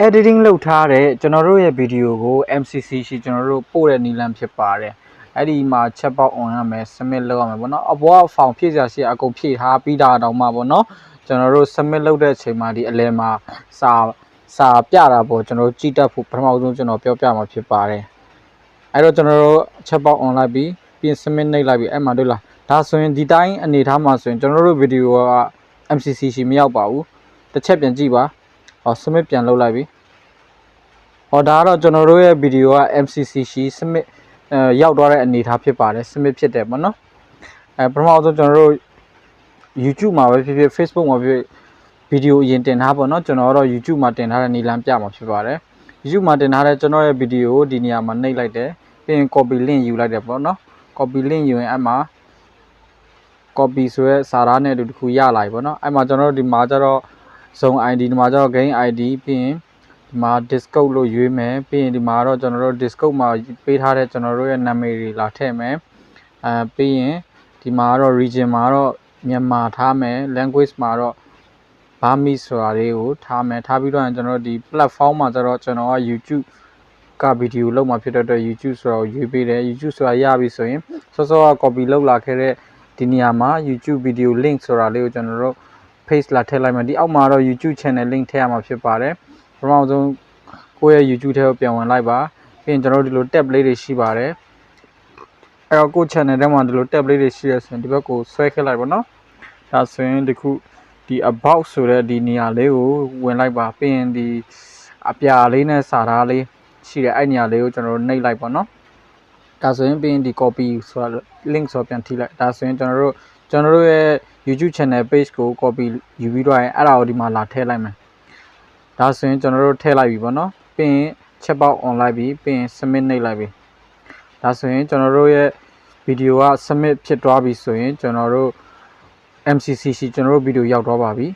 editing လုပ်ထားတဲ့ကျွန်တော်တို့ရဲ့ဗီဒီယိုကို MCC ရှိကျွန်တော်တို့ပို့တဲ့နည်းလမ်းဖြစ်ပါတယ်အဲ့ဒီမှာချက်ပေါက် on ရမယ် submit လုပ်ရမယ်ပေါ့နော်အပေါ်က form ဖြည့်စရာရှိအကုန်ဖြည့်ထားပြီးတာတောင်မှပေါ့နော်ကျွန်တော်တို့ submit လုပ်တဲ့အချိန်မှာဒီအလဲမှာစာပြတာပေါ့ကျွန်တော်တို့ကြည့်တတ်ဖို့ပထမဆုံးကျွန်တော်ပြောပြမှာဖြစ်ပါတယ်အဲ့တော့ကျွန်တော်တို့ချက်ပေါက် on လိုက်ပြီးပြင် submit နှိပ်လိုက်ပြီးအဲ့မှာတွေ့လားဒါဆိုရင်ဒီတိုင်းအနေထားမှာဆိုရင်ကျွန်တော်တို့ဗီဒီယိုက MCC ရှိမရောက်ပါဘူးတစ်ချက်ပြန်ကြည့်ပါsubmit ပြန်လုပ်လိုက်ပြီဒါကတော့ကျွန်တော်တို့ရဲ့ဗီဒီယိုက MCC ရှိ submit ရောက်သွားတဲ့အနေအထားဖြစ်ပါတယ် submit ဖြစ်တယ်ပေါ့နော်ပထမဆုံးကျွန်တော်တို့ YouTube မှာပဲဖြစ်ဖြစ် Facebook မှာဖြစ်ဗီဒီယိုအရင်တင်ထားပေါ့နော်ကျွန်တော်တို့ YouTube မှာတင်ထားတဲ့နည်းလမ်းပြမှာဖြစ်ပါတယ် YouTube မှာတင်ထားတဲ့ကျွန်တော်ရဲ့ဗီဒီယိုကိုဒီနေရာမှာနှိပ်လိုက်တယ်ပြီးရင် copy link ယူလိုက်တယ်ပေါ့နော် copy link ယူရင်အဲ့မှာ copy ဆိုရဲစာသားနဲ့တူတစ်ခုရလာပြီပေါ့နော်အဲ့မှာကျွန်တော်တို့ဒီမှာကျတော့ဇုံ ID ဒီမှာကျတော့ gain ID ပြီးရင်ဒီမှာ discount လို့ရွေးမယ်ပြီးရင်ဒီမှာတော့ကျွန်တော်တို့ discount မှာပေးထားတဲ့ကျွန်တော်တို့ရဲ့နာမည်တွေလာထည့်မယ်ပြီးရင်ဒီမှာတော့ region မှာတော့မြန်မာထားမယ် language မှာတော့ဘာမီဆိုတာလေးကိုထားမယ်ထားပြီးတော့ကျွန်တော်တို့ဒီ platform မှာကျတော့ကျွန်တော်က YouTube ကဗီဒီယိုလုပ်မှာဖြစ်တဲ့အတွက် YouTube ဆိုတာကိုရွေးပေးတယ် YouTube ဆိုတာရပြီဆိုရင်စောစောက copy လုပ်လာခဲ့တဲ့ဒီနေရာမှာ YouTube video link ဆိုတာလေးကိုကျွန်တော်တို့ paste လာထည့်လိုက်မယ်ဒီအောက်မှာတော့ YouTube channel link ထည့်ရမှာဖြစ်ပါတယ်ပထမဆုံးကိုယ့်ရဲ့ YouTube ထဲကိုပြန်ဝင်လိုက်ပါပြီးရင်ကျွန်တော်တို့ဒီလို tab လေးတွေရှိပါတယ်အဲ့တော့ကိုယ့် channel ထဲမှာဒီလို tab လေးတွေရှိရဆိုရင်ဒီဘက်ကိုဆွဲခဲ့လိုက်ပါနော်ဒါဆိုရင်ဒီခုဒီ about ဆိုတဲ့ဒီနေရာလေးကိုဝင်လိုက်ပါပြီးရင်ဒီအပြာလေးနဲ့စာသားလေးရှိတယ်အဲ့နေရာလေးကိုကျွန်တော်တို့နှိပ်လိုက်ပါနော်ဒါဆိုရင်ပြီးရင်ဒီ copy ဆိုတာ link ဆိုပြန်ထိလိုက်ဒါဆိုရင်ကျွန်တော်တို့ရဲ့ YouTube channel page ကို copy ယူပြီးတော့အဲ့ဒါကိုဒီမှာလာထည့်လိုက်မယ်ဒါဆိုရင်ကျွန်တော်တို့ထည့်လိုက်ပြီပေါ့နော်ပြီးရင်ချက်ပေါက် on လိုက်ပြီးပြီးရင် submit နှိပ်လိုက်ပြီဒါဆိုရင်ကျွန်တော်တို့ရဲ့ဗီဒီယိုက submit ဖြစ်သွားပြီဆိုရင်ကျွန်တော်တို့ MCC ရှိကျွန်တော်တို့ဗီဒီယိုရောက်သွားပါပြီ